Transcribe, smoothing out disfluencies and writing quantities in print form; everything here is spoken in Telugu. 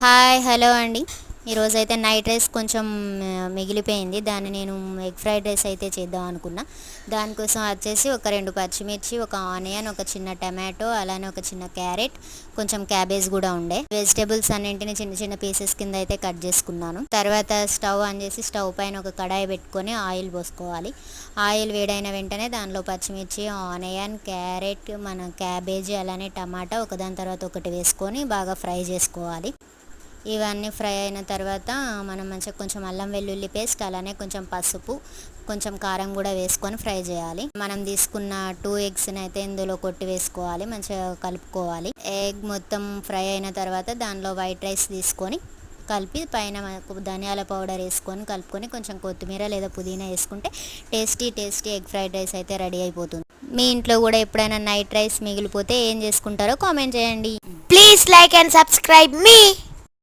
హాయ్ హలో అండి. ఈరోజైతే నైట్ రైస్ కొంచెం మిగిలిపోయింది. దాన్ని నేను ఎగ్ ఫ్రైడ్ రైస్ అయితే చేద్దాం అనుకున్నా. దానికోసం వచ్చేసి ఒక 2 పచ్చిమిర్చి, ఒక ఆనియన్, ఒక చిన్న టమాటో, అలానే ఒక చిన్న క్యారెట్, కొంచెం క్యాబేజ్ కూడా ఉండే. వెజిటేబుల్స్ అన్నింటిని చిన్న చిన్న పీసెస్ కింద అయితే కట్ చేసుకున్నాను. తర్వాత స్టవ్ ఆన్ చేసి స్టవ్ పైన ఒక కడాయి పెట్టుకొని ఆయిల్ పోసుకోవాలి. ఆయిల్ వేడైన వెంటనే దానిలో పచ్చిమిర్చి, ఆనియన్, క్యారెట్, మన క్యాబేజీ, అలానే టమాటా ఒకదాని తర్వాత ఒకటి వేసుకొని బాగా ఫ్రై చేసుకోవాలి. ఇవన్నీ ఫ్రై అయిన తర్వాత మనం మంచిగా కొంచెం అల్లం వెల్లుల్లి పేస్ట్, అలానే కొంచెం పసుపు, కొంచెం కారం కూడా వేసుకొని ఫ్రై చేయాలి. మనం తీసుకున్న 2 ఎగ్స్ని అయితే ఇందులో కొట్టి వేసుకోవాలి, మంచిగా కలుపుకోవాలి. ఎగ్ మొత్తం ఫ్రై అయిన తర్వాత దానిలో వైట్ రైస్ తీసుకొని కలిపి పైన ధనియాల పౌడర్ వేసుకొని కలుపుకొని కొంచెం కొత్తిమీర లేదా పుదీనా వేసుకుంటే టేస్టీ ఎగ్ ఫ్రైడ్ రైస్ అయితే రెడీ అయిపోతుంది. మీ ఇంట్లో కూడా ఎప్పుడైనా నైట్ రైస్ మిగిలిపోతే ఏం చేసుకుంటారో కామెంట్ చేయండి. Please like and subscribe me.